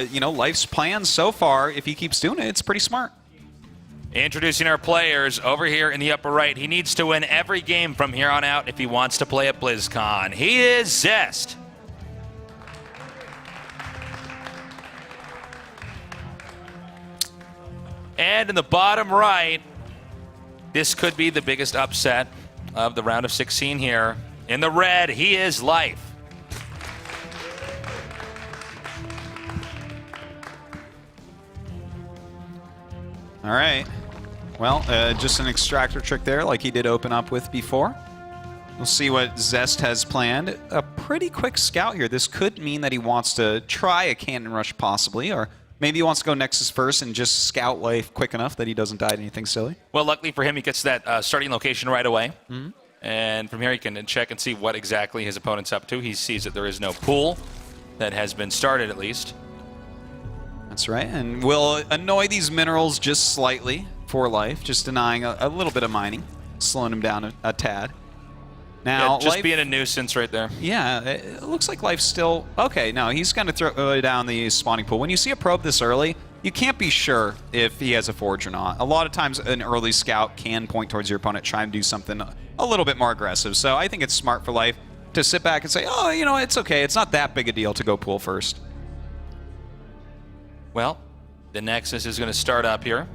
You know, Life's plan so far, if he keeps doing it, it's pretty smart. Introducing our players over here in the upper right. He needs to win every game from here on out if he wants to play at BlizzCon. He is Zest. And in the bottom right, this could be the biggest upset of the round of 16 here. In the red, he is Life. All right. Well, just an extractor trick there like he did open up with before. We'll see what Zest has planned. A pretty quick scout here. This could mean that he wants to try a cannon rush possibly, or maybe he wants to go Nexus first and just scout Life quick enough that he doesn't die to anything silly. Well, luckily for him, he gets that starting location right away. Mm-hmm. And from here, he can check and see what exactly his opponent's up to. He sees that there is no pool that has been started, at least. That's right, and we'll annoy these minerals just slightly for Life, just denying a little bit of mining, slowing him down a tad. Now, yeah, just Life, being a nuisance right there. Yeah, it looks like Life's still... Okay, no, he's going to throw down the spawning pool. When you see a probe this early, you can't be sure if he has a forge or not. A lot of times, an early scout can point towards your opponent, try and do something a little bit more aggressive. So I think it's smart for Life to sit back and say, oh, you know, it's okay. It's not that big a deal to go pool first. Well, the Nexus is going to start up here.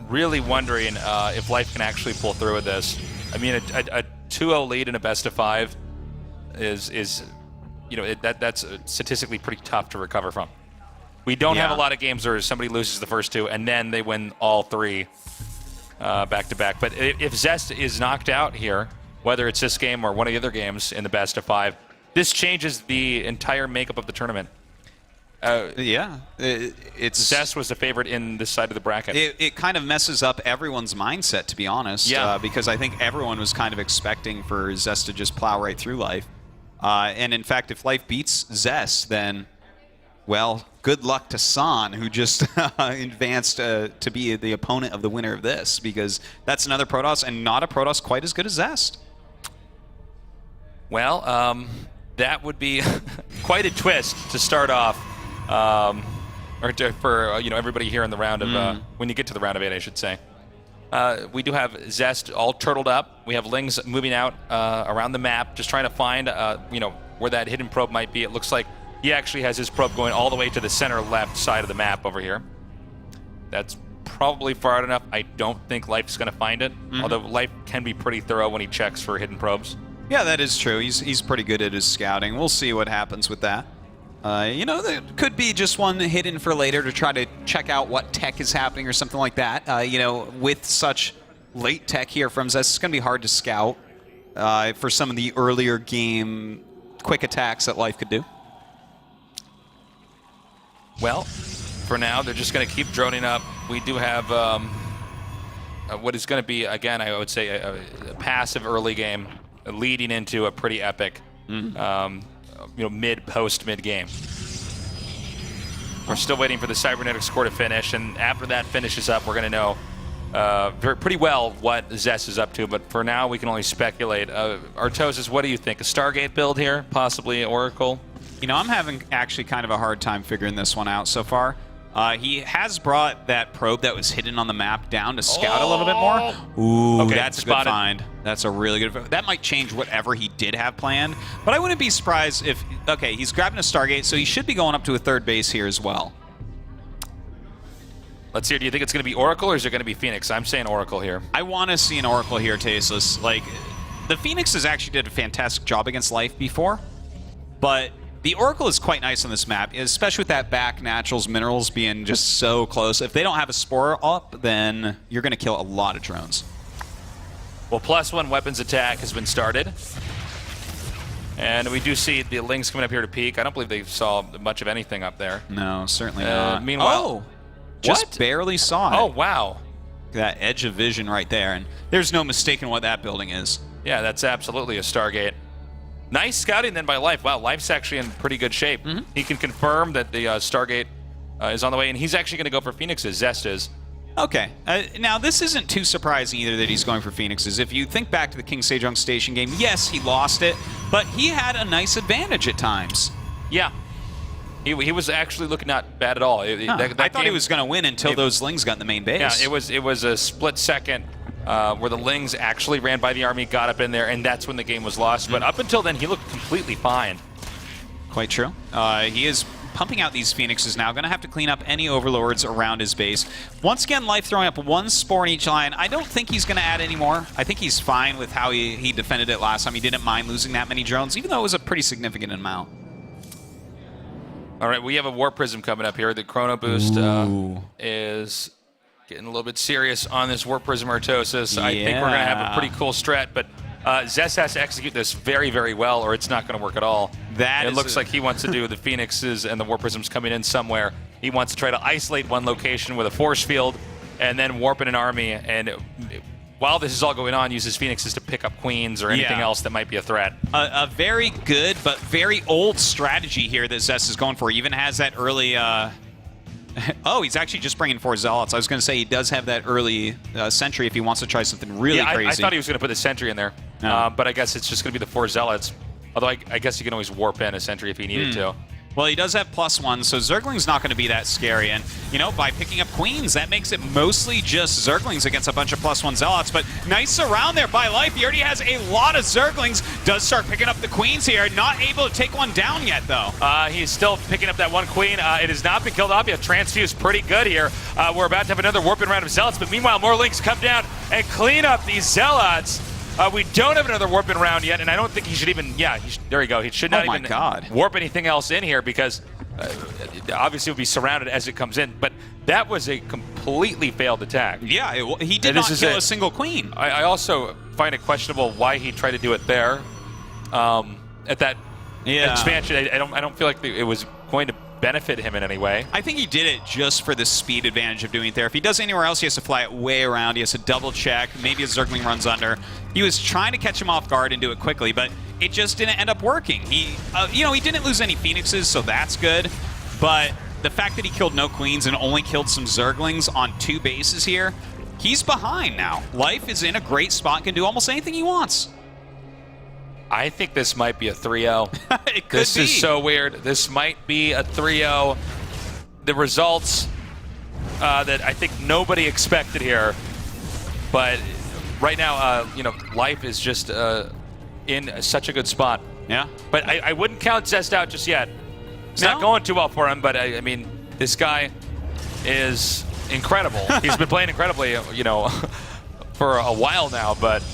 Really wondering if Life can actually pull through with this. I mean, a 2-0 lead in a best of 5 is you know, that's statistically pretty tough to recover from. We don't have a lot of games where somebody loses the first 2 and then they win all 3 back to back. But if Zest is knocked out here, whether it's this game or one of the other games in the best of 5, this changes the entire makeup of the tournament. It's Zest was the favorite in this side of the bracket. It kind of messes up everyone's mindset, to be honest. Yeah. Because I think everyone was kind of expecting for Zest to just plow right through Life. And in fact, if Life beats Zest, then, well, good luck to San, who just advanced to be the opponent of the winner of this, because that's another Protoss, and not a Protoss quite as good as Zest. Well, that would be quite a twist to start off. For you know, everybody here in the round of when you get to the round of 8, I should say. We do have Zest all turtled up. We have Lings moving out around the map, just trying to find you know, where that hidden probe might be. It looks like he actually has his probe going all the way to the center left side of the map over here. That's probably far enough. I don't think Life's going to find it, although Life can be pretty thorough when he checks for hidden probes. Yeah, that is true. He's pretty good at his scouting. We'll see what happens with that. You know, there could be just one hidden for later to try to check out what tech is happening or something like that. You know, with such late tech here from Zest, it's going to be hard to scout for some of the earlier game quick attacks that Life could do. Well, for now, they're just going to keep droning up. We do have what is going to be, again, I would say, a passive early game leading into a pretty epic you know, mid game. We're still waiting for the cybernetics core to finish, and after that finishes up, we're going to know pretty well what Zest is up to, but for now we can only speculate. Artosis, what do you think? A Stargate build here? Possibly Oracle? You know, I'm having actually kind of a hard time figuring this one out so far. He has brought that probe that was hidden on the map down to scout a little bit more. Ooh, okay, that's a good find. That's a really good... That might change whatever he did have planned, but I wouldn't be surprised if... Okay, he's grabbing a Stargate, so he should be going up to a third base here as well. Let's hear. Do you think it's going to be Oracle, or is it going to be Phoenix? I'm saying Oracle here. I want to see an Oracle here, Tasteless. Like, the Phoenixes actually did a fantastic job against Life before, but... The Oracle is quite nice on this map, especially with that back naturals minerals being just so close. If they don't have a Spore up, then you're going to kill a lot of drones. Well, +1 weapons attack has been started. And we do see the Lings coming up here to peek. I don't believe they saw much of anything up there. No, certainly not. Meanwhile, just barely saw it. Oh, wow. That edge of vision right there. And there's no mistaking what that building is. Yeah, that's absolutely a Stargate. Nice scouting then by Life. Wow, Life's actually in pretty good shape. He can confirm that the Stargate is on the way, and he's actually going to go for Phoenixes. Zest is. Okay. Now, this isn't too surprising either that he's going for Phoenixes. If you think back to the King Sejong Station game, yes, he lost it, but he had a nice advantage at times. Yeah. He was actually looking not bad at all. I thought he was going to win until those Lings got in the main base. Yeah, it was a split second where the Lings actually ran by the army, got up in there, and that's when the game was lost. But up until then, he looked completely fine. Quite true. He is pumping out these Phoenixes now. Going to have to clean up any Overlords around his base. Once again, Life throwing up one Spore in each line. I don't think he's going to add any more. I think he's fine with how he defended it last time. He didn't mind losing that many drones, even though it was a pretty significant amount. All right, we have a Warp Prism coming up here. The Chrono Boost is getting a little bit serious on this Warp Prism Artosis. I think we're going to have a pretty cool strat, but Zest has to execute this very, very well, or it's not going to work at all. It looks like he wants to do the Phoenixes and the Warp Prisms coming in somewhere. He wants to try to isolate one location with a force field and then warp in an army. And while this is all going on, use his Phoenixes to pick up queens or anything else that might be a threat. A very good but very old strategy here that Zest is going for. He even has that early... oh, he's actually just bringing 4 Zealots. I was going to say he does have that early Sentry if he wants to try something really crazy. I thought he was going to put the Sentry in there, but I guess it's just going to be the 4 Zealots. Although I guess you can always warp in a Sentry if he needed to. Well, he does have +1, so Zergling's not going to be that scary. And, you know, by picking up Queens, that makes it mostly just Zerglings against a bunch of +1 Zealots. But nice surround there by Life. He already has a lot of Zerglings. Does start picking up the Queens here. Not able to take one down yet, though. He's still picking up that one Queen. It has not been killed off yet. Transfuse pretty good here. We're about to have another warping round of Zealots, but meanwhile, more Links come down and clean up these Zealots. We don't have another warping round yet, and I don't think he should even... Yeah, there you go. He should not even warp anything else in here because obviously it would be surrounded as it comes in. But that was a completely failed attack. Yeah, he did not kill a single queen. I also find it questionable why he tried to do it there at that expansion. I don't feel like it was going to benefit him in any way. I think he did it just for the speed advantage of doing it there. If he does anywhere else, he has to fly it way around. He has to double check. Maybe a Zergling runs under. He was trying to catch him off guard and do it quickly, but it just didn't end up working. He, he didn't lose any Phoenixes, so that's good. But the fact that he killed no Queens and only killed some Zerglings on 2 bases here, he's behind now. Life is in a great spot, can do almost anything he wants. I think this might be a 3-0. It could be. This is so weird. This might be a 3-0. The results that I think nobody expected here. But right now, Life is just in such a good spot. Yeah. But I wouldn't count Zest out just yet. It's not going too well for him, but I mean, this guy is incredible. He's been playing incredibly, for a while now, but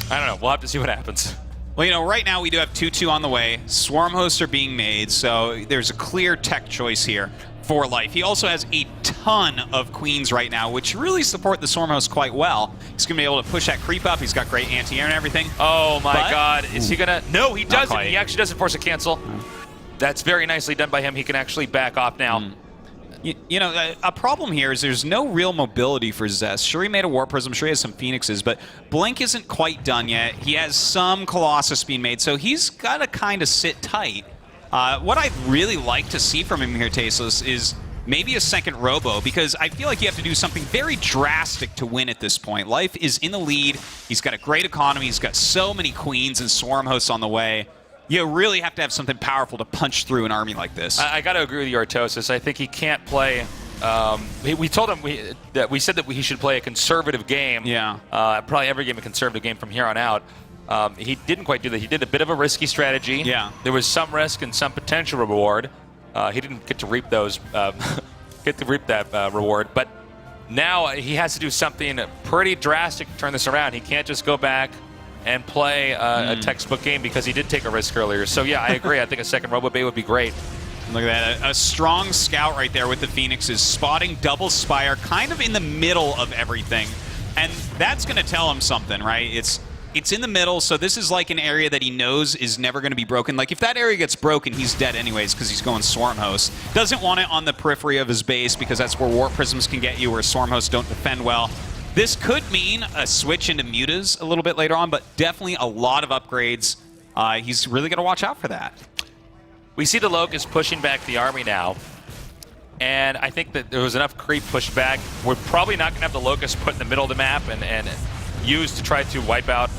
I don't know. We'll have to see what happens. Well, right now we do have 2-2 on the way. Swarm hosts are being made, so there's a clear tech choice here for Life. He also has a ton of Queens right now, which really support the Swarm host quite well. He's going to be able to push that creep up. He's got great anti-air and everything. Oh, my God. Is he going to... No, he doesn't. He actually doesn't force a cancel. That's very nicely done by him. He can actually back off now. A problem here is there's no real mobility for Zest. Sure, he made a Warp Prism, sure he has some Phoenixes, but Blink isn't quite done yet. He has some Colossus being made, so he's got to kind of sit tight. What I'd really like to see from him here, Tasteless, is maybe a second Robo, because I feel like you have to do something very drastic to win at this point. Life is in the lead. He's got a great economy. He's got so many Queens and Swarm hosts on the way. You really have to have something powerful to punch through an army like this. I got to agree with you, Artosis. I think he can't play... we told him we said that he should play a conservative game. Yeah. Probably every game a conservative game from here on out. He didn't quite do that. He did a bit of a risky strategy. Yeah. There was some risk and some potential reward. He didn't get to reap those. That reward. But now he has to do something pretty drastic to turn this around. He can't just go back and play a textbook game because he did take a risk earlier. So yeah, I agree. I think a second Robo Bay would be great. Look at that. A strong scout right there with the Phoenixes, spotting double Spire kind of in the middle of everything. And that's going to tell him something, right? It's in the middle, so this is like an area that he knows is never going to be broken. Like, if that area gets broken, he's dead anyways because he's going Swarm Host. Doesn't want it on the periphery of his base because that's where Warp Prisms can get you, where Swarm Hosts don't defend well. This could mean a switch into Mutas a little bit later on, but definitely a lot of upgrades. He's really going to watch out for that. We see the Locust pushing back the army now, and I think that there was enough creep pushed back. We're probably not going to have the Locust put in the middle of the map and used to try to wipe out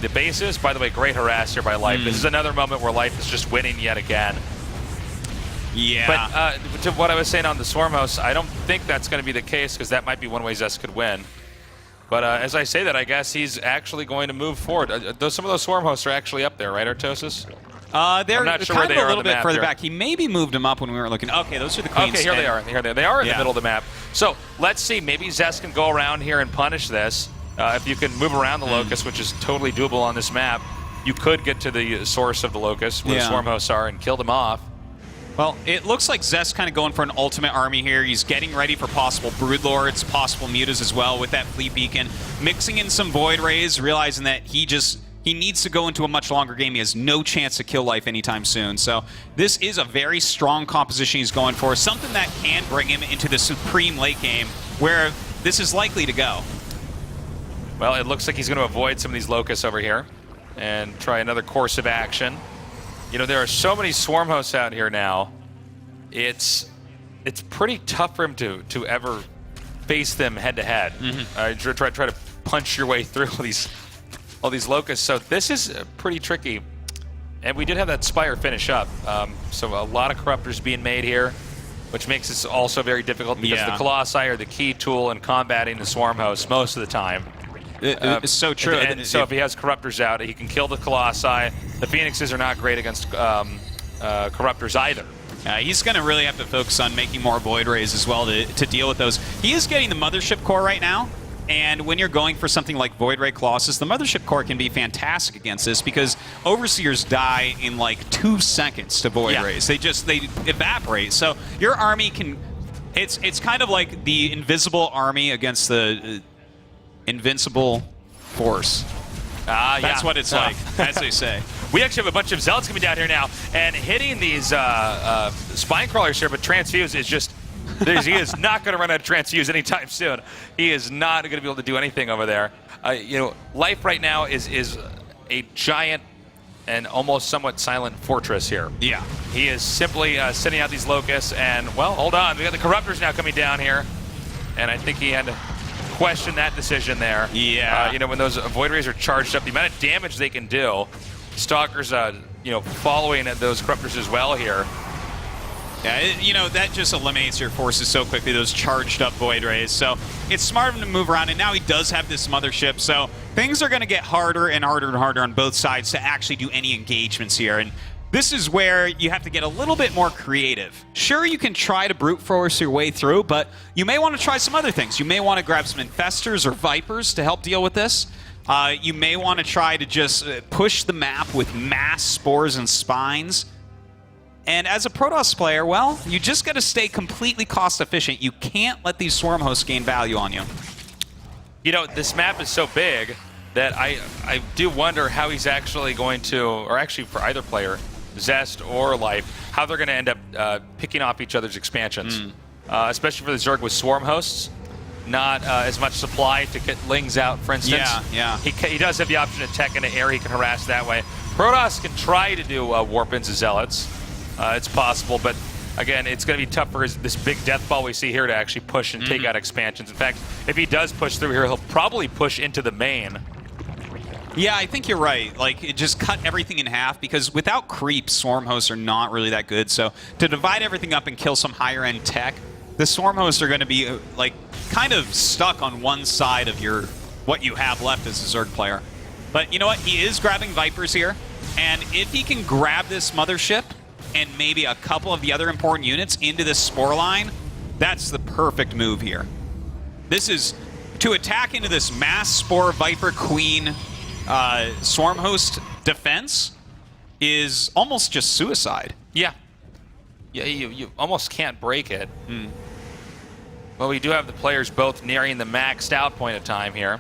the bases. By the way, great harass here by Life. This is another moment where Life is just winning yet again. Yeah. But to what I was saying on the Swarm Host, I don't think that's going to be the case because that might be one way Zest could win. But as I say that, I guess he's actually going to move forward. Some of those Swarm Hosts are actually up there, right, Artosis? They're not sure kind where of they a are little on the bit map further here. back. He maybe moved them up when we were looking. Okay, those are the queens. Okay, here they are. They are in the Yeah. middle of the map. So let's see. Maybe Zest can go around here and punish this. If you can move around the Locust, which is totally doable on this map, you could get to the source of the Locust where the Swarm Hosts are and kill them off. Well, it looks like Zest kind of going for an ultimate army here. He's getting ready for possible Broodlords, possible Mutas as well with that Fleet Beacon. Mixing in some Void Rays, realizing that he needs to go into a much longer game. He has no chance to kill life anytime soon. So this is a very strong composition he's going for. Something that can bring him into the supreme late game where this is likely to go. Well, it looks like he's going to avoid some of these Locusts over here and try another course of action. You know, there are so many Swarm Hosts out here now. It's pretty tough for him to ever face them head to head. Try to punch your way through all these Locusts. So this is pretty tricky. And we did have that Spire finish up. So a lot of Corruptors being made here, which makes this also very difficult because the Colossi are the key tool in combating the Swarm Hosts most of the time. It's so true. And so if he has Corruptors out, he can kill the Colossi. The Phoenixes are not great against Corruptors either. He's going to really have to focus on making more Void Rays as well to deal with those. He is getting the Mothership Core right now, and when you're going for something like Void Ray Colossus, the Mothership Core can be fantastic against this because Overseers die in like 2 seconds to Void Rays. They evaporate. So your army can... It's kind of like the invisible army against the invincible force. That's what it's like, as they say. We actually have a bunch of Zealots coming down here now and hitting these Spine Crawlers here, but Transfuse is just... he is not going to run out of Transfuse anytime soon. He is not going to be able to do anything over there. You know, life right now is a giant and almost somewhat silent fortress here. Yeah. He is simply sending out these Locusts, and, well, hold on. We got the Corruptors now coming down here, and I think he had to question that decision there. Yeah. You know, when those Void Rays are charged up, the amount of damage they can do. Stalkers, you know, following those Corruptors as well here. Yeah, you know, that just eliminates your forces so quickly, those charged up Void Rays. So it's smart of him to move around, and now he does have this Mothership, so things are going to get harder and harder and harder on both sides to actually do any engagements here. And this is where you have to get a little bit more creative. Sure, you can try to brute force your way through, but you may want to try some other things. You may want to grab some Infestors or Vipers to help deal with this. You may want to try to just push the map with mass Spores and Spines. And as a Protoss player, well, you just got to stay completely cost efficient. You can't let these Swarm Hosts gain value on you. You know, this map is so big that I do wonder how he's actually going to, or actually for either player, Zest or Life, how they're going to end up picking off each other's expansions. Especially for the Zerg with Swarm Hosts. Not as much supply to get Lings out, for instance. Yeah. He does have the option to tech into air. He can harass that way. Protoss can try to do warp into Zealots. It's possible, but again, it's going to be tough for this big death ball we see here to actually push and take out expansions. In fact, if he does push through here, he'll probably push into the main. Yeah, I think you're right. Like, it just cut everything in half because without creep, Swarm Hosts are not really that good. So to divide everything up and kill some higher-end tech, the Swarm Hosts are going to be like kind of stuck on one side of what you have left as a Zerg player. But you know what? He is grabbing Vipers here, and if he can grab this Mothership and maybe a couple of the other important units into this Spore line, that's the perfect move here. This is to attack into this mass Spore Viper Queen Swarm Host defense is almost just suicide. Yeah. Yeah, you almost can't break it. Well, we do have the players both nearing the maxed out point of time here.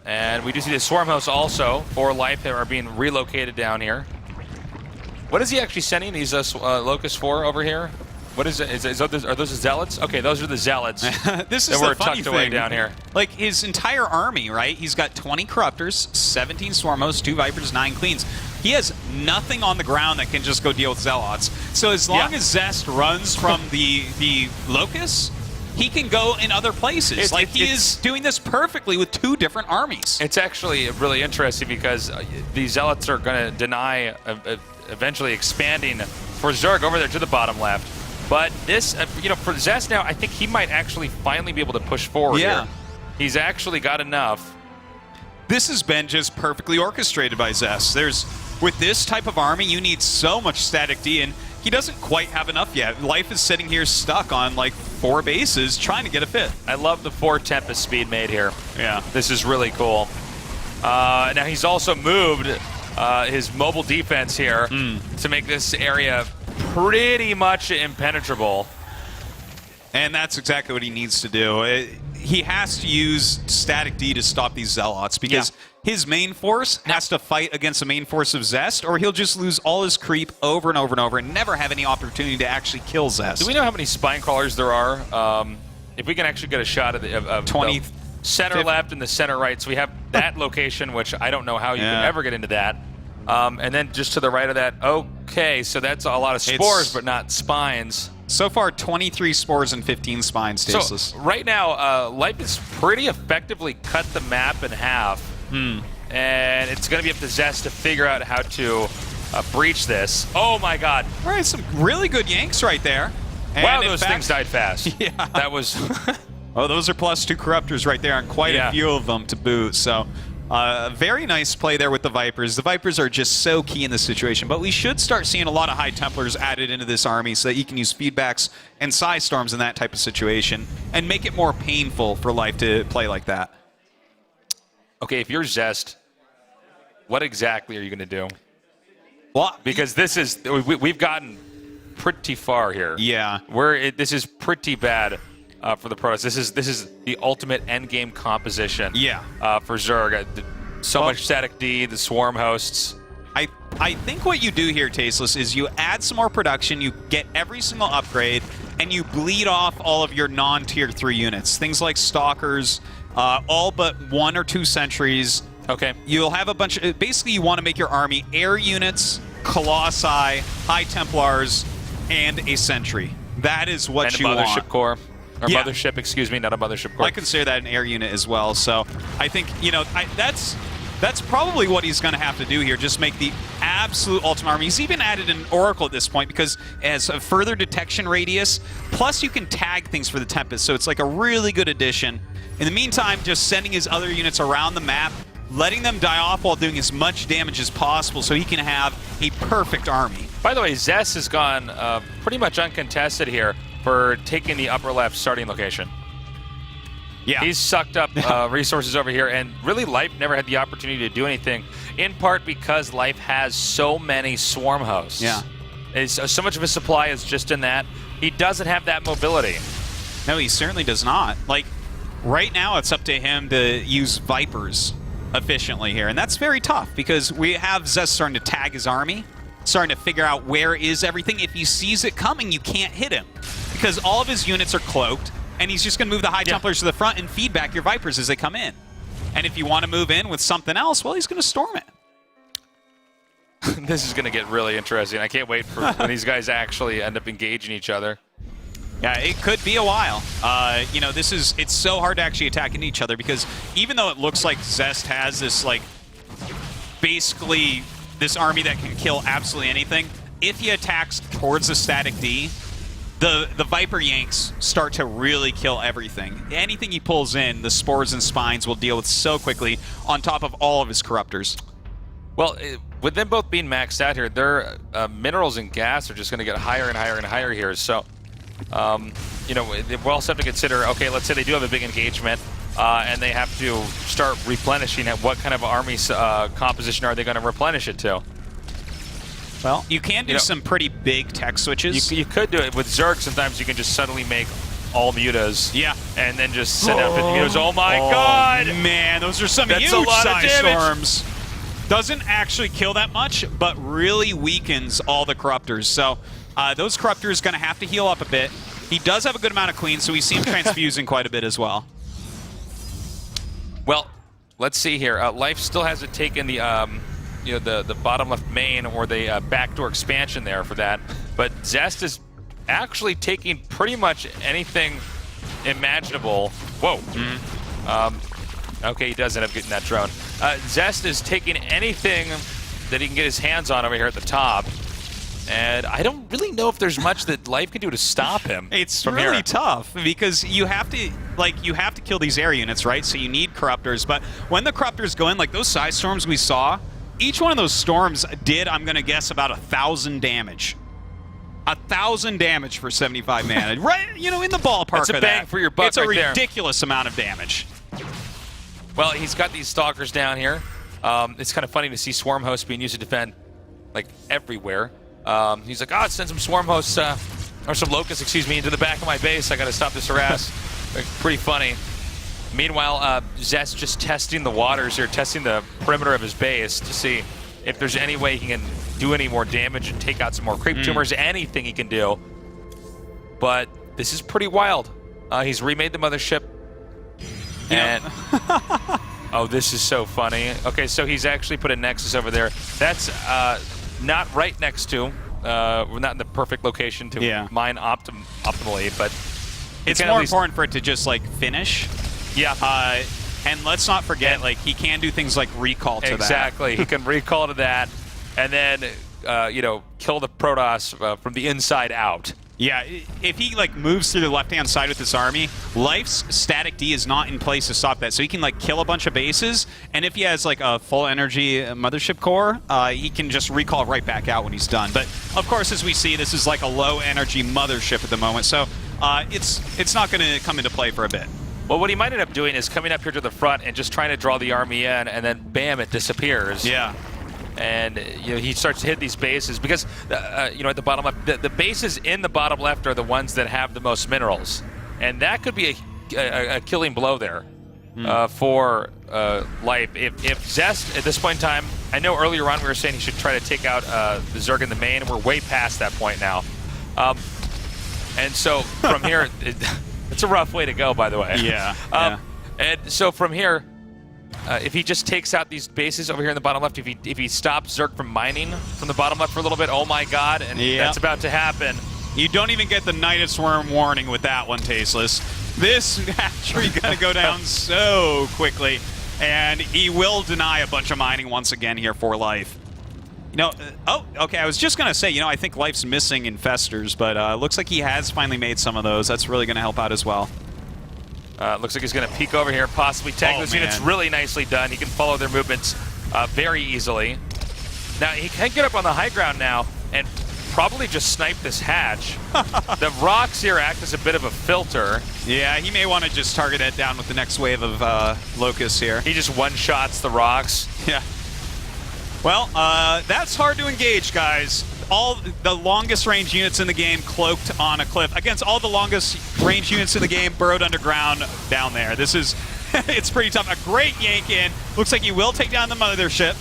And we do see the Swarm Hosts also for Life that are being relocated down here. What is he actually sending these Locusts for over here? What is it? Are those the Zealots? Okay, those are the Zealots. This is that were the funny tucked away thing. Down here. Like, his entire army, right? He's got 20 Corruptors, 17 Swarm Hosts, 2 Vipers, 9 Queens. He has nothing on the ground that can just go deal with Zealots. So as long as Zest runs from the Locusts, he can go in other places. He is doing this perfectly with 2 different armies. It's actually really interesting because the Zealots are going to deny eventually expanding for Zerg over there to the bottom left. But this, for Zest now, I think he might actually finally be able to push forward here. He's actually got enough. This has been just perfectly orchestrated by Zest. With this type of army, you need so much static D, and he doesn't quite have enough yet. Life is sitting here stuck on like 4 bases trying to get a 5th. I love the 4 Tempest speed made here. Yeah. This is really cool. Now he's also moved his mobile defense here to make this area pretty much impenetrable. And that's exactly what he needs to do. He has to use static D to stop these Zealots because his main force has to fight against the main force of Zest, or he'll just lose all his creep over and over and over and never have any opportunity to actually kill Zest. Do we know how many spine crawlers there are? If we can actually get a shot of the 20, the center left and the center right, so we have that location, which I don't know how you can ever get into that. And then just to the right of that, okay, so that's a lot of spores, but not spines. So far, 23 spores and 15 spines, Tasteless. So right now, Life has pretty effectively cut the map in half. And it's going to be up to Zest to figure out how to breach this. Oh my god. All right, some really good yanks right there. And wow, those things died fast. Yeah. That was... Oh, those are +2 Corruptors right there, and quite a few of them to boot. So, very nice play there with the Vipers. The Vipers are just so key in this situation, but we should start seeing a lot of High Templars added into this army so that you can use feedbacks and Psy Storms in that type of situation and make it more painful for Life to play like that. Okay, if you're Zest, what exactly are you going to do? Well, because this is... We've gotten pretty far here. Yeah. This is pretty bad for the Protoss. This is the ultimate endgame composition. Yeah. For Zerg. So much static D, the swarm hosts. I think what you do here, Tasteless, is you add some more production, you get every single upgrade, and you bleed off all of your non-tier 3 units. Things like Stalkers, all but 1 or 2 sentries. Okay. You'll have a bunch of... Basically, you want to make your army air units, Colossi, High Templars, and a sentry. That is what you want. And a Mothership Core. Or Mothership, excuse me, not a Mothership Core. I consider that an air unit as well. So I think, that's probably what he's going to have to do here. Just make the absolute ultimate army. He's even added an Oracle at this point because it has a further detection radius. Plus, you can tag things for the Tempest. So it's like a really good addition. In the meantime, just sending his other units around the map, letting them die off while doing as much damage as possible so he can have a perfect army. By the way, Zest has gone pretty much uncontested here for taking the upper left starting location. Yeah. He's sucked up resources over here, and really Life never had the opportunity to do anything, in part because Life has so many swarm hosts. Yeah. So much of his supply is just in that. He doesn't have that mobility. No, he certainly does not. Like, right now it's up to him to use Vipers efficiently here, and that's very tough because we have Zest starting to tag his army, starting to figure out where is everything. If he sees it coming, you can't hit him because all of his units are cloaked, and he's just going to move the High Templars to the front and feed back your Vipers as they come in. And if you want to move in with something else, well, he's going to storm it. This is going to get really interesting. I can't wait for when these guys actually end up engaging each other. Yeah, it could be a while. It's so hard to actually attack into each other because even though it looks like Zest has this, like, basically this army that can kill absolutely anything, if he attacks towards the static D, the Viper Yanks start to really kill everything. Anything he pulls in, the Spores and Spines will deal with so quickly on top of all of his Corruptors. Well, with them both being maxed out here, their minerals and gas are just going to get higher and higher and higher here. So, we'll also have to consider, okay, let's say they do have a big engagement, and they have to start replenishing it. What kind of army composition are they going to replenish it to? Well, you can do some pretty big tech switches. You could do it. With Zerg, sometimes you can just suddenly make all mutas. Yeah. And then just send out 50 mutas. Oh my god! Man, those are some huge Psy Storms. Doesn't actually kill that much, but really weakens all the Corruptors. So those Corruptors going to have to heal up a bit. He does have a good amount of Queens, so we see him transfusing quite a bit as well. Well, let's see here. Life still hasn't taken the the bottom left main or the backdoor expansion there for that, but Zest is actually taking pretty much anything imaginable. Whoa. Okay, he does end up getting that drone. Zest is taking anything that he can get his hands on over here at the top, And I don't really know if there's much that Life can do to stop him. It's from really here. tough because you have to kill these air units, right? So you need corruptors. But when the corruptors go in, like those side storms we saw, each one of those storms did, I'm going to guess, about 1,000 damage. 1,000 damage for 75 mana. Right, in the ballpark It's a of bang that. for your buck It's a right there. ridiculous amount of damage. Well, he's got these stalkers down here. It's kind of funny to see swarm hosts being used to defend like everywhere. He's like, send some swarm hosts, or some locusts, excuse me, into the back of my base. I got to stop this harass. Like, pretty funny. Meanwhile, Zest just testing the waters here, testing the perimeter of his base to see if there's any way he can do any more damage and take out some more creep tumors, anything he can do. But this is pretty wild. He's remade the mothership. And oh, this is so funny. Okay, so he's actually put a Nexus over there. That's not right next to. We're not in the perfect location to mine optimally, but it's more important for it to just like finish. Yeah. And let's not forget, like he can do things like recall to that. Exactly. He can recall to that, and then kill the Protoss from the inside out. Yeah, if he like moves through the left-hand side with this army, Life's static D is not in place to stop that. So he can like kill a bunch of bases, and if he has like a full energy mothership core, he can just recall right back out when he's done. But of course, as we see, this is like a low energy mothership at the moment, so it's not going to come into play for a bit. Well, what he might end up doing is coming up here to the front and just trying to draw the army in, and then bam, it disappears. Yeah. And he starts to hit these bases because at the bottom left, the bases in the bottom left are the ones that have the most minerals, and that could be a killing blow there for Life. If Zest at this point in time, I know earlier on we were saying he should try to take out the Zerg in the main, and we're way past that point now. And so from here, it's a rough way to go, by the way. Yeah. And so from here. If he just takes out these bases over here in the bottom left, if he stops Zerg from mining from the bottom left for a little bit, oh my god, and that's about to happen. You don't even get the Night of Swarm warning with that one, Tasteless. This hatchery gonna go down so quickly, and he will deny a bunch of mining once again here for Life. Okay, I was just gonna say, I think Life's missing infestors, but looks like he has finally made some of those. That's really gonna help out as well. Looks like he's going to peek over here, possibly tag those units. Really nicely done. He can follow their movements very easily. Now, he can get up on the high ground now and probably just snipe this hatch. The rocks here act as a bit of a filter. Yeah, he may want to just target it down with the next wave of locusts here. He just one-shots the rocks. Yeah. Well, that's hard to engage, guys. All the longest range units in the game cloaked on a cliff against all the longest range units in the game burrowed underground down there. This is, it's pretty tough. A great yank in. Looks like he will take down the mothership.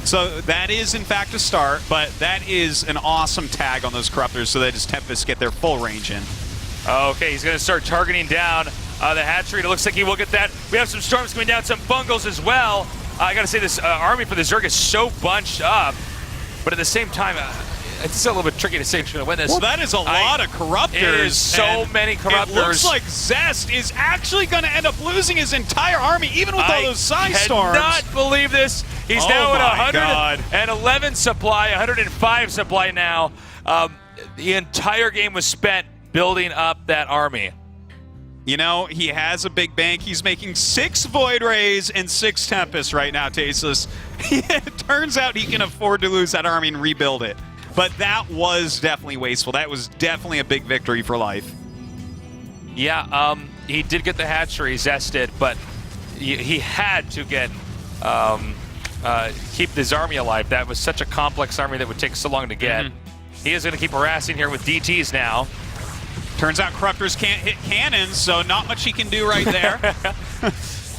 So that is, in fact, a start, but that is an awesome tag on those corruptors so that his Tempest get their full range in. Okay, he's going to start targeting down the hatchery. It looks like he will get that. We have some storms coming down, some bungles as well. I got to say, this army for the Zerg is so bunched up, but at the same time, it's still a little bit tricky to say who's going to win this. Well, that is a lot of corruptors. It is so many corruptors. It looks like Zest is actually going to end up losing his entire army, even with all those side storms. I cannot believe this. He's now at 111 supply, 105 supply now. The entire game was spent building up that army. He has a big bank. He's making 6 Void Rays and 6 Tempests right now, Tasteless. It turns out he can afford to lose that army and rebuild it. But that was definitely wasteful. That was definitely a big victory for Life. Yeah, he did get the hatchery, Zest did, but he had to get keep his army alive. That was such a complex army that would take so long to get. He is going to keep harassing here with DTs now. Turns out Corruptors can't hit cannons, so not much he can do right there.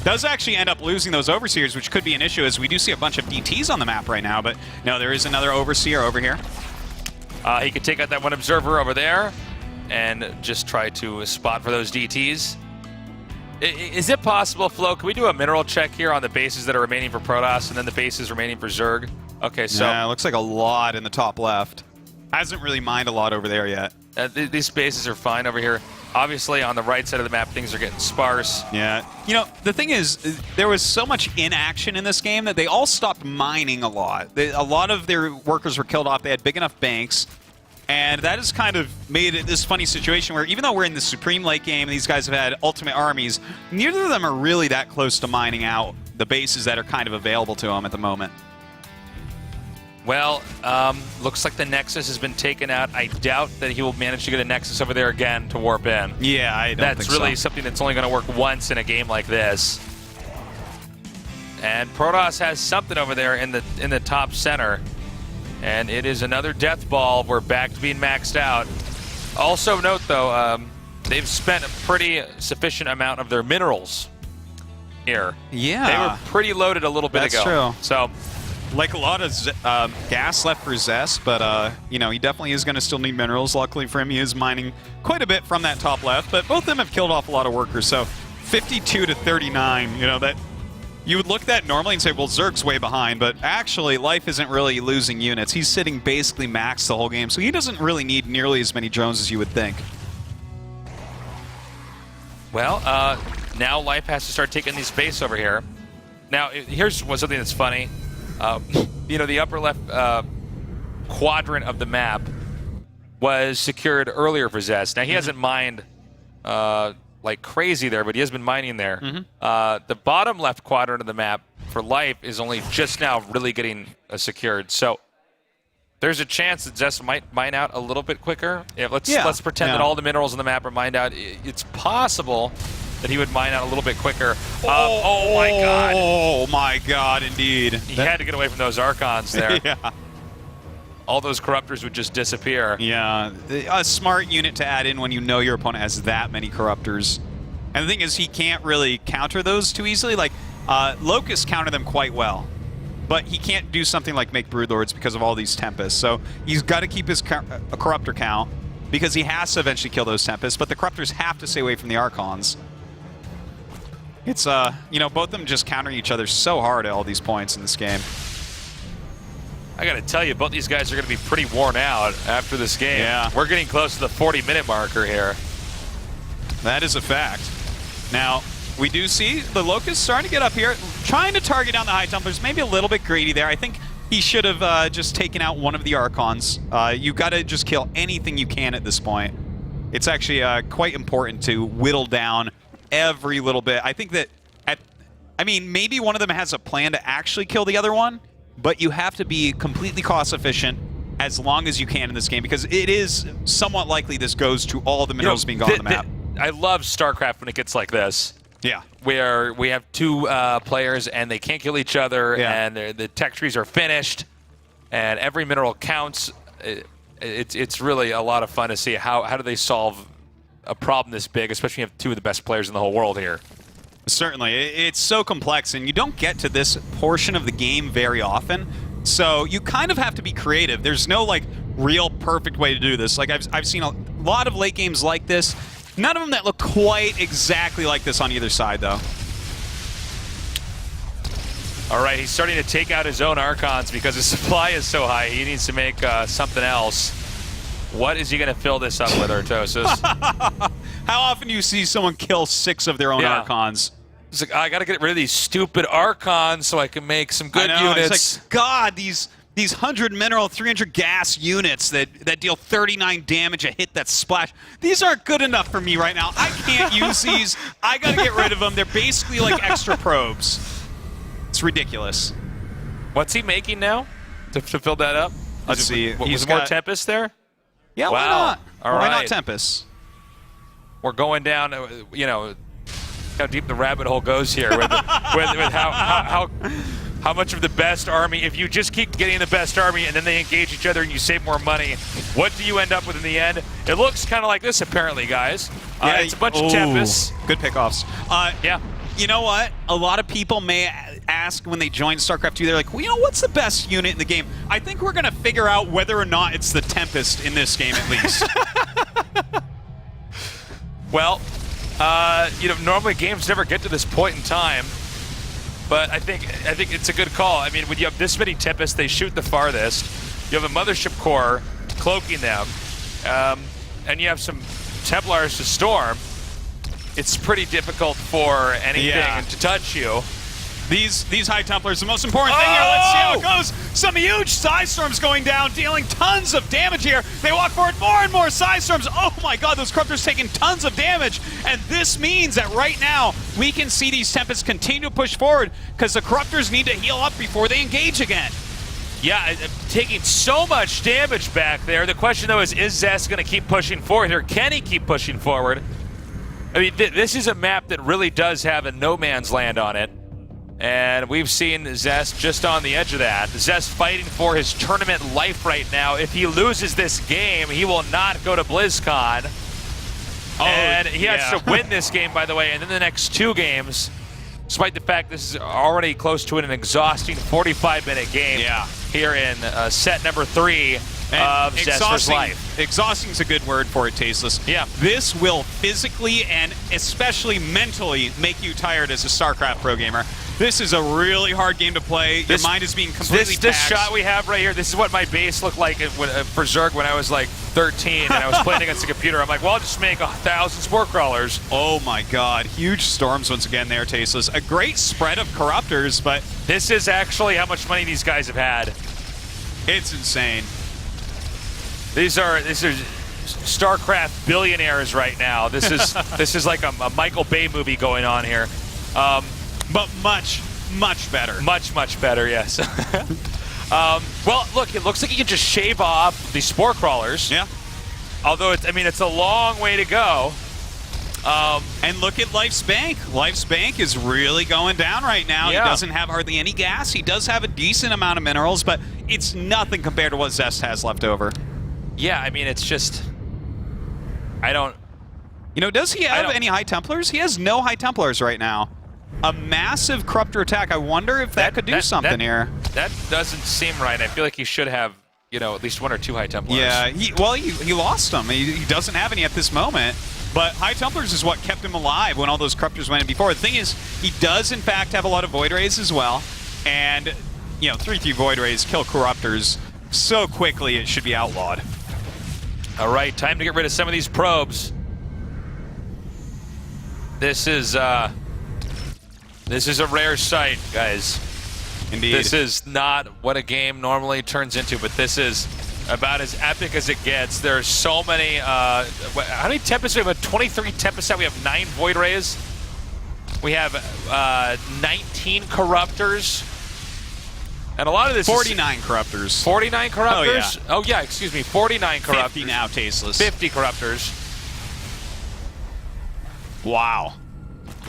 Does actually end up losing those Overseers, which could be an issue, as we do see a bunch of DTs on the map right now, but no, there is another Overseer over here. He could take out that one Observer over there and just try to spot for those DTs. Is it possible, Flo, can we do a mineral check here on the bases that are remaining for Protoss and then the bases remaining for Zerg? Okay, so... Yeah, it looks like a lot in the top left. Hasn't really mined a lot over there yet. These bases are fine over here. Obviously, on the right side of the map, things are getting sparse. Yeah. The thing is, there was so much inaction in this game that they all stopped mining a lot. A lot of their workers were killed off. They had big enough banks. And that has kind of made it this funny situation where even though we're in the Supreme late game and these guys have had ultimate armies, neither of them are really that close to mining out the bases that are kind of available to them at the moment. Well, looks like the Nexus has been taken out. I doubt that he will manage to get a Nexus over there again to warp in. Yeah, I don't That's think really so. something that's only going to work once in a game like this. And Protoss has something over there in the top center. And it is another death ball. We're back to being maxed out. Also note, though, they've spent a pretty sufficient amount of their minerals here. Yeah. They were pretty loaded a little bit That's ago. true. So, like a lot of gas left for Zest, but you know, he definitely is going to still need minerals. Luckily for him, he is mining quite a bit from that top left, but both of them have killed off a lot of workers. So 52 to 39, you know, that you would look at that normally and say, well, Zerg's way behind, but actually Life isn't really losing units. He's sitting basically maxed the whole game, so he doesn't really need nearly as many drones as you would think. well, now Life has to start taking these base over here. Now, here's something that's funny. You know, the upper left quadrant of the map was secured earlier for Zest. Now, he hasn't mined like crazy there, but he has been mining there. The bottom left quadrant of the map for Life is only just now really getting secured. So there's a chance that Zest might mine out a little bit quicker. Yeah, let's pretend that all the minerals on the map are mined out. It's possible that he would mine out a little bit quicker. Oh my God! Oh my God, indeed. He had to get away from those Archons there. Yeah. All those Corruptors would just disappear. Yeah, a smart unit to add in when you know your opponent has that many Corruptors. And the thing is, he can't really counter those too easily. Like, Locust counter them quite well, but he can't do something like make Broodlords because of all these Tempests. So he's got to keep his Corruptor count because he has to eventually kill those Tempests, but the Corruptors have to stay away from the Archons. It's, you know, both of them just counter each other so hard at all these points in this game. I got to tell you, both these guys are going to be pretty worn out after this game. Yeah. We're getting close to the 40-minute marker here. That is a fact. Now, we do see the Locust starting to get up here, trying to target down the High Templars. Maybe a little bit greedy there. I think he should have just taken out one of the Archons. You've got to just kill anything you can at this point. It's actually quite important to whittle down every little bit. I think that, I mean, maybe one of them has a plan to actually kill the other one, but you have to be completely cost efficient as long as you can in this game, because it is somewhat likely this goes to all the minerals being gone on the map. I love StarCraft when it gets like this. Yeah. Where we have two players and they can't kill each other, and the tech trees are finished, and every mineral counts. It's really a lot of fun to see how do they solve a problem this big, especially when you have two of the best players in the whole world here. Certainly. It's so complex, and you don't get to this portion of the game very often, so you kind of have to be creative. There's no, like, real perfect way to do this. Like, I've seen a lot of late games like this. None of them that look quite exactly like this on either side, though. All right, he's starting to take out his own Archons because his supply is so high. He needs to make something else. What is he going to fill this up with, Artosis? How often do you see someone kill 6 of their own Archons? He's like, I got to get rid of these stupid Archons so I can make some good units. It's like, God, these 100 mineral, 300 gas units that deal 39 damage a hit that splash. These aren't good enough for me right now. I can't use these. I got to get rid of them. They're basically like extra probes. It's ridiculous. What's he making now to fill that up? Let's see. He's more Tempest there? Yeah, wow. Why not? All why right. not Tempest? We're going down, you know, how deep the rabbit hole goes here with how much of the best army, if you just keep getting the best army and then they engage each other and you save more money, what do you end up with in the end? It looks kind of like this, apparently, guys. Yeah, it's a bunch of Tempests. Good pickoffs. Yeah. You know what? A lot of people may ask when they join StarCraft 2, they're like, well, you know, what's the best unit in the game? I think we're going to figure out whether or not it's the Tempest in this game, at least. Well, you know, normally games never get to this point in time, but I think it's a good call. I mean, when you have this many Tempests, they shoot the farthest. You have a Mothership Core cloaking them, and you have some Templars to storm. It's pretty difficult for anything to touch you. These High Templars, the most important thing here. Let's see how it goes. Some huge Psy Storms going down, dealing tons of damage here. They walk forward, more and more Psy Storms. Oh my god, those Corruptors taking tons of damage. And this means that right now, we can see these Tempests continue to push forward because the Corruptors need to heal up before they engage again. Yeah, taking so much damage back there. The question, though, is Zest going to keep pushing forward here? Can he keep pushing forward? I mean, this is a map that really does have a no man's land on it. And we've seen Zest just on the edge of that. Zest fighting for his tournament life right now. If he loses this game, he will not go to BlizzCon. And he has to win this game, by the way, and then the next 2 games, despite the fact this is already close to an exhausting 45-minute game here in set number 3 of Zest vs. Life. Exhausting is a good word for it, Tasteless. Yeah. This will physically and especially mentally make you tired as a StarCraft pro gamer. This is a really hard game to play. Your mind is being completely This taxed. shot we have right here, this is what my base looked like for Zerg when I was like 13 and I was playing against a computer. I'm like, well, I'll just make 1,000 Spore Crawlers. Oh my god. Huge storms once again there, Tasteless. A great spread of Corruptors, but this is actually how much money these guys have had. it's insane. These are StarCraft billionaires right now. This is like a Michael Bay movie going on here. But much, much better. Much better, yes. Well, look, it looks like you can just shave off the Spore Crawlers. Yeah. Although, it's a long way to go. And look at Life's Bank. Life's Bank is really going down right now. Yeah. He doesn't have hardly any gas. He does have a decent amount of minerals, but it's nothing compared to what Zest has left over. Yeah, I mean, it's just... I don't... You know, does he have any High Templars? He has no High Templars right now. A massive Corruptor attack. I wonder if that could do something here. That doesn't seem right. I feel like he should have, you know, at least 1 or 2 High Templars. Yeah, he lost them. He doesn't have any at this moment. But High Templars is what kept him alive when all those Corruptors went in before. The thing is, he does in fact have a lot of Void Rays as well. And, you know, 3/3 Void Rays kill Corruptors so quickly it should be outlawed. All right, time to get rid of some of these probes. This is a rare sight, guys. Indeed. This is not what a game normally turns into, but this is about as epic as it gets. There's so many, how many Tempests? We have 23 Tempests. We have 9 Void Rays. We have 19 Corruptors. And a lot of this 49 Corruptors. 49 Corruptors? Oh, yeah, excuse me, 49 Corruptors. 50 now, Tasteless. 50 Corruptors. Wow.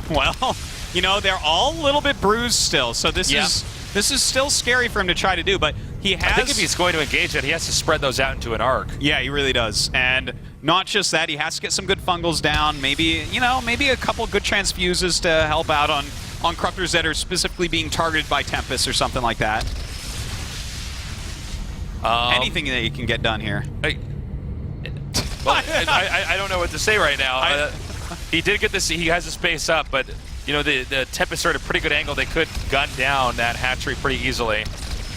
Well, you know, they're all a little bit bruised still, so this is still scary for him to try to do, but he has... I think if he's going to engage it, he has to spread those out into an arc. Yeah, he really does. And not just that, he has to get some good fungals down, maybe, you know, maybe a couple good transfuses to help out on Corruptors that are specifically being targeted by Tempest or something like that. Anything that you can get done here. I don't know what to say right now. He did get this. He has the space up, but you know the Tempest are at a pretty good angle. They could gun down that hatchery pretty easily.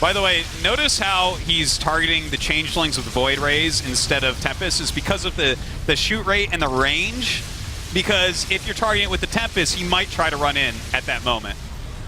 By the way, notice how he's targeting the Changelings with Void Rays instead of Tempest is because of the shoot rate and the range. Because if you're targeting it with the Tempest, he might try to run in at that moment.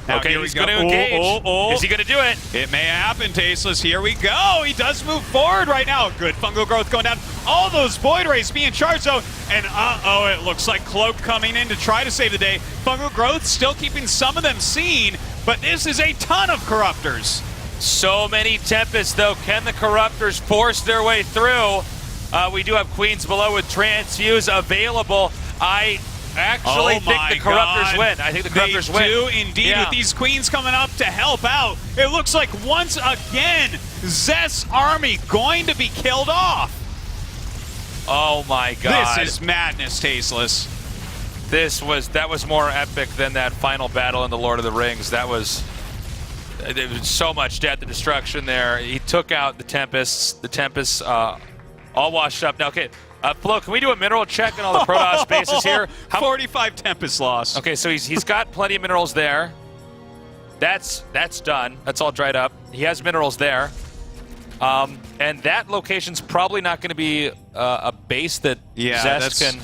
Now, okay, he's going to engage. Is he going to do it? It may happen, Tasteless. Here we go. He does move forward right now. Good fungal growth going down. All those Void Rays being charged, though. And uh-oh, it looks like Cloak coming in to try to save the day. Fungal growth still keeping some of them seen, but this is a ton of Corruptors. So many Tempests, though. Can the Corruptors force their way through? We do have Queens below with Transfuse available. I actually think the Corruptors win. I think the Corruptors win. They do indeed, with these Queens coming up to help out. It looks like once again, Zest's army going to be killed off. Oh my god. This is madness, Tasteless. That was more epic than that final battle in the Lord of the Rings. There was so much death and destruction there. He took out the Tempests. The Tempests all washed up. Now, okay. Flo, can we do a mineral check on all the Protoss bases here? 45 Tempest lost. Okay, so he's got plenty of minerals there. That's done. That's all dried up. He has minerals there. And that location's probably not going to be a base that Zest can...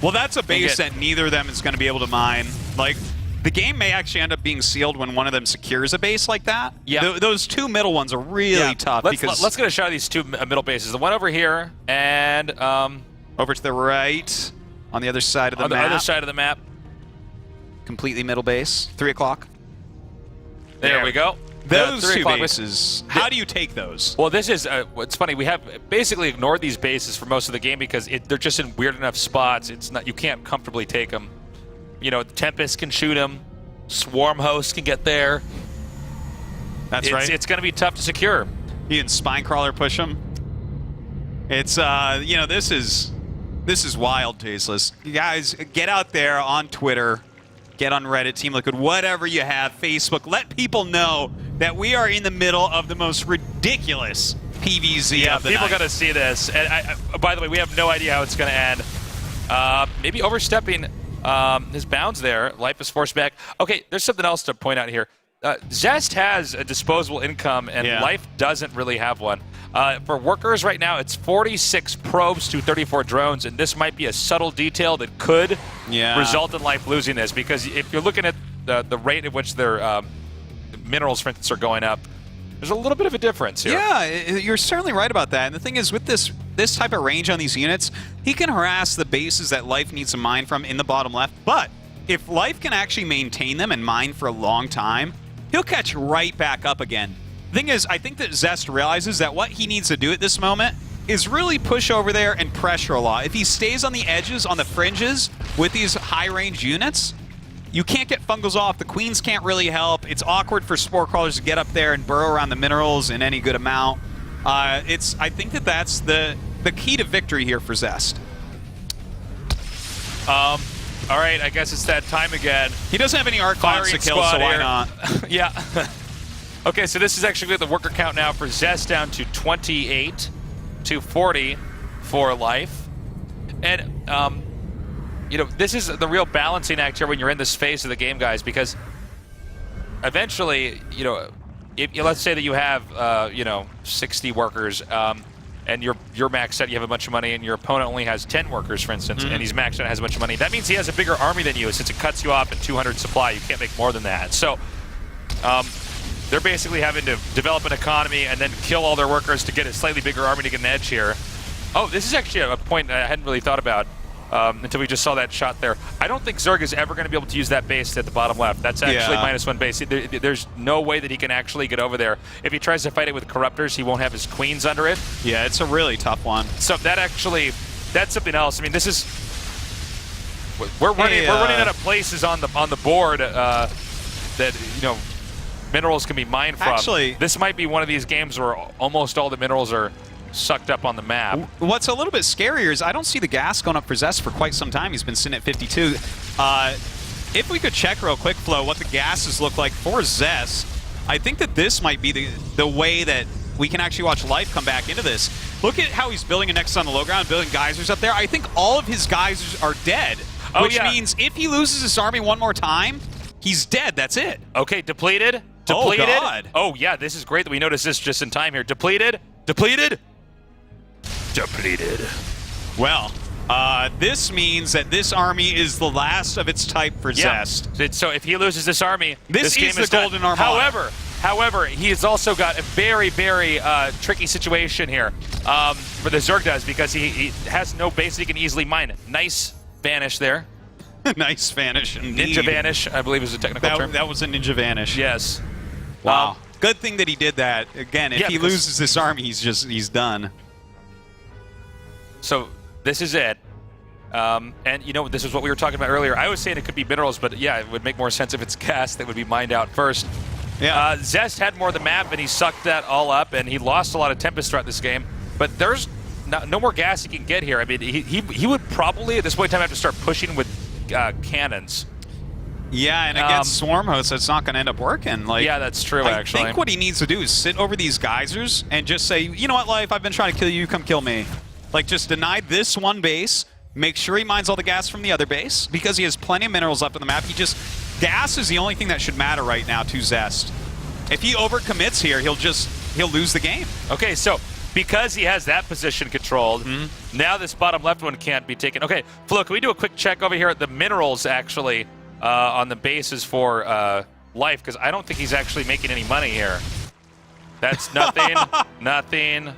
Well, that's a base that neither of them is going to be able to mine. Like, The game may actually end up being sealed when one of them secures a base like that. Yeah. Those two middle ones are really tough. Let's get a shot of these two middle bases. The one over here and over to the right on the other side of the map. On the other side of the map. Completely middle base. 3 o'clock. There we go. Those two bases, how do you take those? Well, this is, it's funny, we have basically ignored these bases for most of the game because they're just in weird enough spots. It's not, you can't comfortably take them. You know, Tempest can shoot them. Swarm Host can get there. That's right. It's going to be tough to secure. You can Spinecrawler push them. It's, you know, this is wild, Tasteless. You guys, get out there on Twitter. Get on Reddit, Team Liquid, whatever you have, Facebook. Let people know that we are in the middle of the most ridiculous PvZ of the people night. got to see this. And by the way, we have no idea how it's going to end. Maybe overstepping his bounds there. Life is forced back. Okay, there's something else to point out here. Zest has a disposable income, and Life doesn't really have one. For workers right now, it's 46 probes to 34 drones, and this might be a subtle detail that could result in Life losing this, because if you're looking at the rate at which their minerals, for instance, are going up, there's a little bit of a difference here. Yeah, you're certainly right about that. And the thing is, with this type of range on these units, he can harass the bases that Life needs to mine from in the bottom left. But if Life can actually maintain them and mine for a long time, he'll catch right back up again. The thing is, I think that Zest realizes that what he needs to do at this moment is really push over there and pressure a lot. If he stays on the edges, on the fringes, with these high-range units, you can't get fungals off. The queens can't really help. It's awkward for spore crawlers to get up there and burrow around the minerals in any good amount. I think that that's the key to victory here for Zest. All right, I guess it's that time again. He doesn't have any Archons to kill, so why not? Yeah. Okay, so this is actually the worker count now for Zest down to 28 to 40 for Life. And, you know, this is the real balancing act here when you're in this phase of the game, guys, because eventually, you know, let's say that you have, you know, 60 workers, and you're maxed out, you have a bunch of money, and your opponent only has 10 workers, for instance, and he's maxed out and has a bunch of money. That means he has a bigger army than you, since it cuts you off at 200 supply. You can't make more than that. So they're basically having to develop an economy and then kill all their workers to get a slightly bigger army to get an edge here. Oh, this is actually a point I hadn't really thought about until we just saw that shot there. I don't think Zerg is ever going to be able to use that base at the bottom left. That's actually -1 base. There's no way that he can actually get over there. If he tries to fight it with Corruptors, he won't have his queens under it. Yeah, it's a really tough one. So that's something else. I mean, this is we're running out of places on the board that, you know, minerals can be mined from. Actually, this might be one of these games where almost all the minerals are sucked up on the map. What's a little bit scarier is I don't see the gas going up for Zest for quite some time. He's been sitting at 52. If we could check real quick, Flo, what the gases look like for Zest, I think that this might be the way that we can actually watch Life come back into this. Look at how he's building a Nexus on the low ground, building geysers up there. I think all of his geysers are dead, which means if he loses his army one more time, he's dead. That's it. Okay, depleted. Oh, God. Oh, yeah, this is great that we noticed this just in time here. Depleted. Depleted. Depleted. Well, this means that this army is the last of its type for Zest. So if he loses this army, this game is the done. Golden Armada. However, he's also got a very, very tricky situation here for the Zerg does, because he has no base that he can easily mine. Nice vanish there. Nice vanish indeed. Ninja vanish, I believe is a technical term. That was a ninja vanish. Yes. Wow. Good thing that he did that. Again, if he loses this army, he's done. So this is it. And, you know, this is what we were talking about earlier. I was saying it could be minerals, but, yeah, it would make more sense if it's gas that would be mined out first. Yeah. Zest had more of the map, and he sucked that all up, and he lost a lot of Tempest throughout this game. But there's no more gas he can get here. I mean, he would probably, at this point in time, have to start pushing with cannons. Yeah, and against Swarm Hosts, that's not going to end up working. Like, yeah, that's true, actually. I think what he needs to do is sit over these geysers and just say, you know what, Life, I've been trying to kill you, come kill me. Like, just deny this one base, make sure he mines all the gas from the other base, because he has plenty of minerals up on the map. Gas is the only thing that should matter right now to Zest. If he overcommits here, he'll lose the game. Okay, so because he has that position controlled, now this bottom left one can't be taken. Okay, Flo, can we do a quick check over here at the minerals, actually? on the bases for Life, because I don't think he's actually making any money here. That's nothing. Nothing.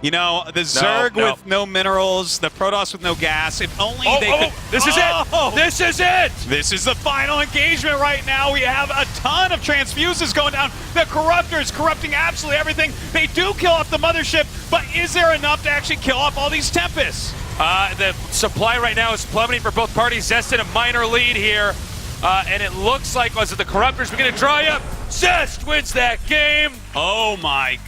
You know, the Zerg with no minerals, the Protoss with no gas. If only they could. This is it. This is it. This is the final engagement right now. We have a ton of transfuses going down. The Corruptors corrupting absolutely everything. They do kill off the mothership, but is there enough to actually kill off all these Tempests? The supply right now is plummeting for both parties. Zest in a minor lead here. And it looks like, was it the Corruptors begin to dry up? Zest wins that game. Oh my